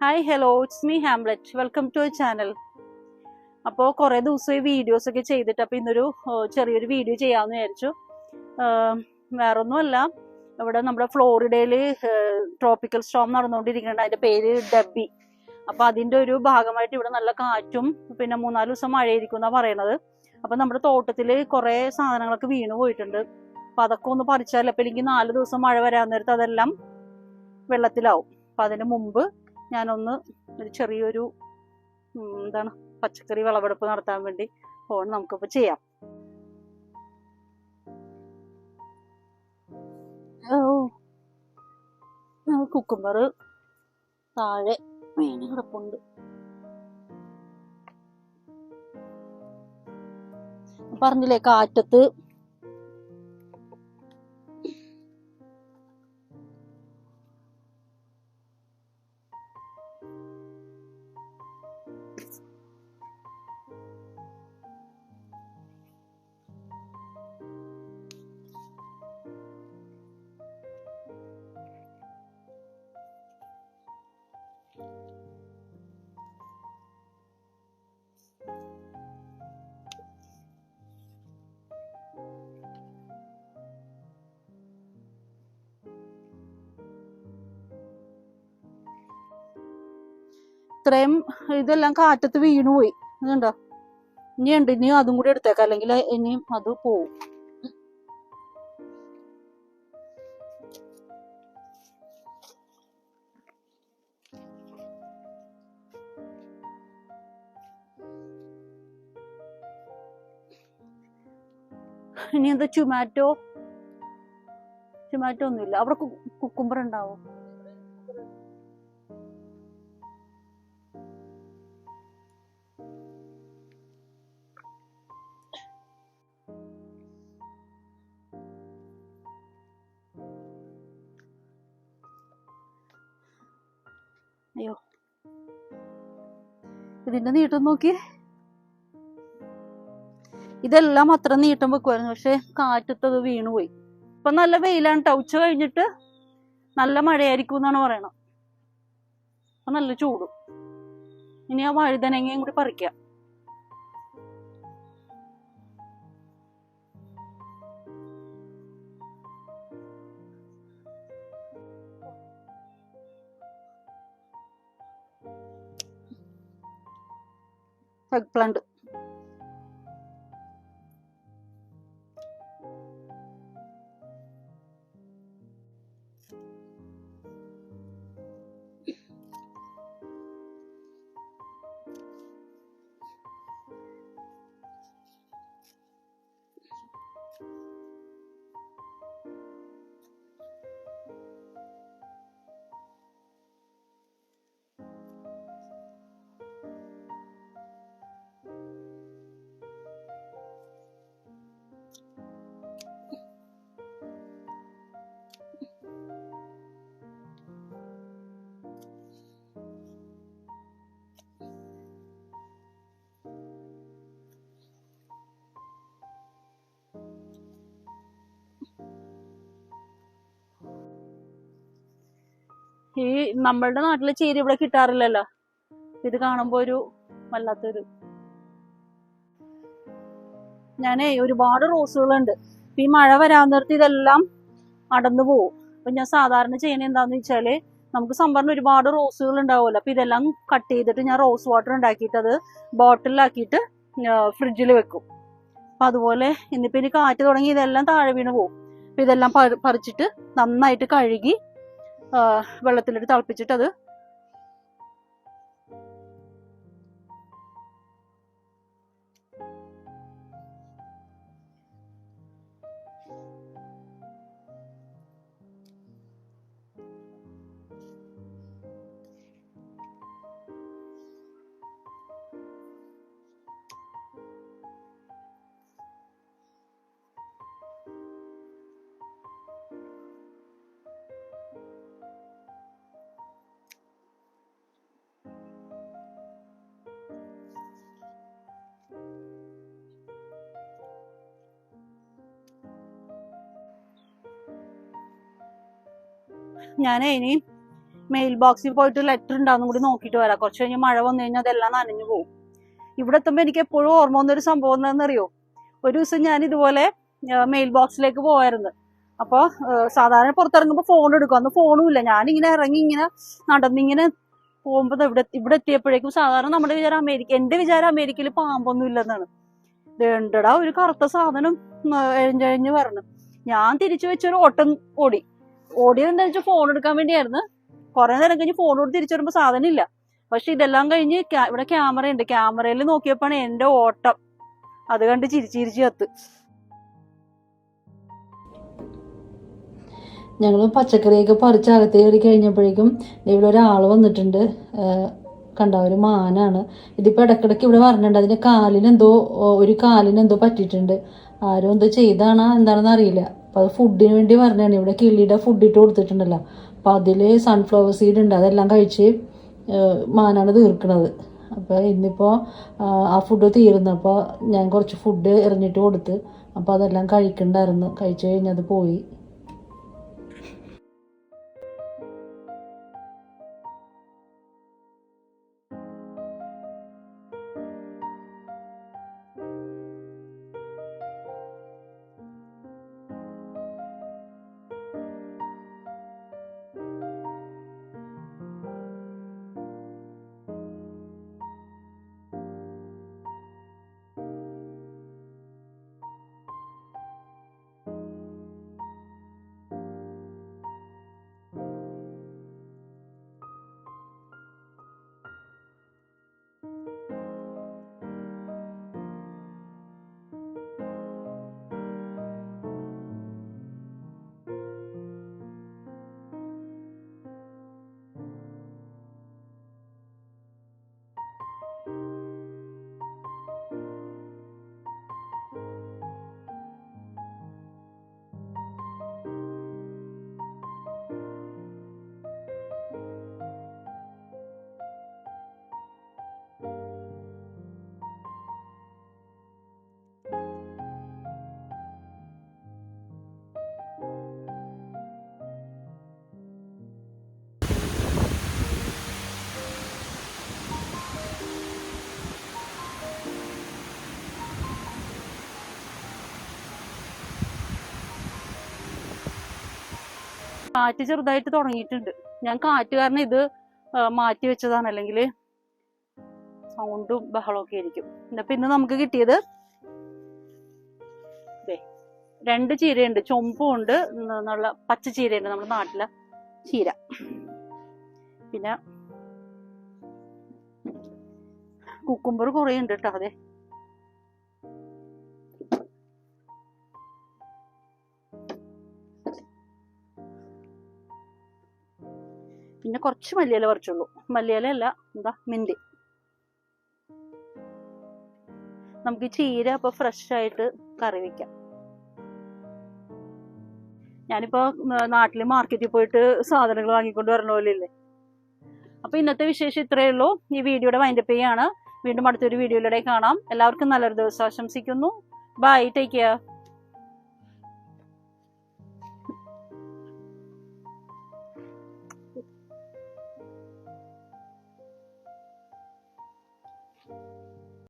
Hi hello it's me Hamlet welcome to a channel. അപ്പോൾ കുറേ ദിവസമായി വീഡിയോസ് ഒക്കെ ചെയ്തിട്ട് അപ്പോൾ ഇന്നൊരു ചെറിയൊരു വീഡിയോ ചെയ്യാമെന്ന് വിചാരിച്ചു. വേറൊന്നുമല്ല, ഇവിടെ നമ്മുടെ ഫ്ലോറിഡയിൽ ട്രോപ്പിക്കൽ സ്റ്റോം നടന്നുകൊണ്ടിരിക്കുന്നുണ്ട്. അതിൻ്റെ പേര് ഡബ്ബി. അപ്പോൾ അതിൻ്റെ ഒരു ഭാഗമായിട്ട് ഇവിടെ നല്ല കാറ്റും പിന്നെ 3-4 ദിവസം മഴയായിരിക്കും എന്നാണ് പറയണത്. അപ്പോൾ നമ്മുടെ തോട്ടത്തിൽ കുറേ സാധനങ്ങളൊക്കെ വീണ് പോയിട്ടുണ്ട്. അപ്പോൾ അതൊക്കെ ഒന്ന് പറിച്ചാൽ അപ്പോൾ എനിക്ക് 4 ദിവസം മഴ വരാൻ നേരത്ത് അതെല്ലാം വെള്ളത്തിലാവും. അപ്പം അതിന് മുമ്പ് ഞാനൊന്ന് ഒരു ചെറിയൊരു പച്ചക്കറി വിളവെടുപ്പ് നടത്താൻ വേണ്ടി പോകണം. നമുക്കിപ്പോൾ ചെയ്യാം. കുക്കുംബർ താഴെ വീണ് കിടപ്പുണ്ട്. പറഞ്ഞില്ലേ കാറ്റത്ത് ഇത്രയും ഇതെല്ലാം കാറ്റത്ത് വീണുപോയി. ഇതുണ്ടോ? ഇനി അതും കൂടി എടുത്തേക്കാം, അല്ലെങ്കിൽ ഇനിയും അത് പോവും. ഇനി എന്താ ടൊമാറ്റോ ഒന്നുമില്ല. അവിടെ കുക്കുംബർ ഉണ്ടാവും. അയ്യോ, ഇതിന്റെ നീട്ടം നോക്കി. ഇതെല്ലാം അത്ര നീട്ടം വെക്കുമായിരുന്നു, പക്ഷെ കാറ്റത്തത് വീണുപോയി. ഇപ്പൊ നല്ല വെയിലാണ് ട്ടോ. ഉച്ച കഴിഞ്ഞിട്ട് നല്ല മഴയായിരിക്കും എന്നാണ് പറയണത്. അപ്പൊ നല്ല ചൂടും. ഇനി ആ വഴുതനങ്ങയും കൂടി പറിക്കാം. Egg plant. ഈ നമ്മളുടെ നാട്ടിലെ ചീര ഇവിടെ കിട്ടാറില്ലല്ലോ. ഇത് കാണുമ്പോ ഒരു വല്ലാത്തൊരു. ഞാനേ ഒരുപാട് റോസുകളുണ്ട്. ഈ മഴ വരാൻ നേരത്ത് ഇതെല്ലാം അടന്നു പോവും. അപ്പൊ ഞാൻ സാധാരണ ചെയ്യണത് എന്താന്ന് വെച്ചാല്, നമുക്ക് സംഭരണം ഒരുപാട് റോസുകൾ ഉണ്ടാവുമല്ലോ. അപ്പൊ ഇതെല്ലാം കട്ട് ചെയ്തിട്ട് ഞാൻ റോസ് വാട്ടർ ഉണ്ടാക്കിയിട്ട് അത് ബോട്ടിലാക്കിയിട്ട് ഫ്രിഡ്ജിൽ വെക്കും. അപ്പൊ അതുപോലെ ഇന്നിപ്പോ ഇനി കാറ്റ് തുടങ്ങി ഇതെല്ലാം താഴെ വീണ് പോകും. അപ്പൊ ഇതെല്ലാം പറിച്ചിട്ട് നന്നായിട്ട് കഴുകി വെള്ളത്തിലിട്ട് തിളപ്പിച്ചിട്ട് അത് ഞാൻ ഇനി മെയിൽ ബോക്സിൽ പോയിട്ട് ലെറ്റർ ഉണ്ടാകുന്ന കൂടി നോക്കിയിട്ട് വരാം. കുറച്ച് കഴിഞ്ഞ് മഴ വന്നു കഴിഞ്ഞാൽ അതെല്ലാം നനഞ്ഞു പോകും. ഇവിടെ എത്തുമ്പോൾ എനിക്ക് എപ്പോഴും ഓർമ്മ വന്നൊരു സംഭവം എന്താണെന്നറിയോ, ഒരു ദിവസം ഞാൻ ഇതുപോലെ മെയിൽ ബോക്സിലേക്ക് പോയായിരുന്നു. അപ്പോൾ സാധാരണ പുറത്തിറങ്ങുമ്പോൾ ഫോൺ എടുക്കും, അന്ന് ഫോണും ഇല്ല. ഞാനിങ്ങനെ ഇറങ്ങി ഇങ്ങനെ നടന്നിങ്ങനെ പോകുമ്പോൾ ഇവിടെ എത്തിയപ്പോഴേക്കും സാധാരണ നമ്മുടെ വിചാരം എന്റെ വിചാരം അമേരിക്കയിൽ പാമ്പൊന്നും ഇല്ലെന്നാണ്. വേണ്ടടാ ഒരു കറുത്ത സാധനം എഴഞ്ഞഴിഞ്ഞ് വരണം. ഞാൻ തിരിച്ചു വെച്ചൊരു ഓട്ടം ഓടിയെന്താ വെച്ചാൽ ഫോൺ എടുക്കാൻ വേണ്ടിയായിരുന്നു. കുറെ നേരം കഴിഞ്ഞ് ഫോൺ കൊടുത്ത് തിരിച്ചു വരുമ്പോൾ സാധനം ഇല്ല. പക്ഷെ ഇതെല്ലാം കഴിഞ്ഞ് ഇവിടെ ക്യാമറ ഉണ്ട്, ക്യാമറയിൽ നോക്കിയപ്പോഴാണ് എന്റെ ഓട്ടം. അത് കണ്ട് ചിരിച്ചിരിച്ച് കത്ത്. ഞങ്ങൾ പച്ചക്കറിയൊക്കെ പറിച്ച് അകത്ത് കയറി കഴിഞ്ഞപ്പോഴേക്കും ഇവിടെ ഒരാൾ വന്നിട്ടുണ്ട്. കണ്ട ഒരു മാനാണ്. ഇതിപ്പോൾ ഇടയ്ക്കിടയ്ക്ക് ഇവിടെ പറഞ്ഞിട്ടുണ്ട്. അതിൻ്റെ ഒരു കാലിനെന്തോ പറ്റിയിട്ടുണ്ട്. ആരും എന്തോ ചെയ്താണോ എന്താണെന്ന് അറിയില്ല. അപ്പോൾ അത് ഫുഡിന് വേണ്ടി പറഞ്ഞാണ്. ഇവിടെ കിളിയുടെ ഫുഡ് ഇട്ട് കൊടുത്തിട്ടുണ്ടല്ലോ, അപ്പോൾ അതിൽ സൺഫ്ലവർ സീഡ് ഉണ്ട്. അതെല്ലാം കഴിച്ച് മാനാണ് തീർക്കണത്. അപ്പോൾ ഇന്നിപ്പോൾ ആ ഫുഡ് തീർന്നപ്പോൾ ഞാൻ കുറച്ച് ഫുഡ് എറിഞ്ഞിട്ട് കൊടുത്ത്. അപ്പോൾ അതെല്ലാം കഴിക്കണ്ടായിരുന്നു. കഴിച്ചു കഴിഞ്ഞത് പോയി. കാറ്റ് ചെറുതായിട്ട് തുടങ്ങിയിട്ടുണ്ട്. ഞാൻ കാറ്റ് കാരണം ഇത് മാറ്റി വെച്ചതാണ്, അല്ലെങ്കിൽ സൗണ്ടും ബഹളമൊക്കെ ആയിരിക്കും. അപ്പൊ ഇന്ന് നമുക്ക് കിട്ടിയത് 2 ചീരയുണ്ട്. ചുമപ്പും ഉണ്ട്, നല്ല പച്ച ചീരയുണ്ട്, നമ്മുടെ നാട്ടിലെ ചീര. പിന്നെ കുക്കുംബർ കുറെ ഉണ്ട് കേട്ടോ. അതെ, പിന്നെ കുറച്ച് മല്ലിയില പറിച്ചുള്ളൂ. മല്ലിയില അല്ല, എന്താ മിന്റ്. നമുക്ക് ചീര അപ്പൊ ഫ്രഷ് ആയിട്ട് കറി വെക്കാം. ഞാനിപ്പോ നാട്ടില് മാർക്കറ്റിൽ പോയിട്ട് സാധനങ്ങൾ വാങ്ങിക്കൊണ്ട് വരണ പോലെ ഇല്ലേ. അപ്പൊ ഇന്നത്തെ വിശേഷം ഇത്രയേ ഉള്ളൂ. ഈ വീഡിയോയുടെ വൈൻഡപ്പ് ചെയ്യാണ്. വീണ്ടും അടുത്തൊരു വീഡിയോയിലൂടെ കാണാം. എല്ലാവർക്കും നല്ലൊരു ദിവസം ആശംസിക്കുന്നു. Bye, take care.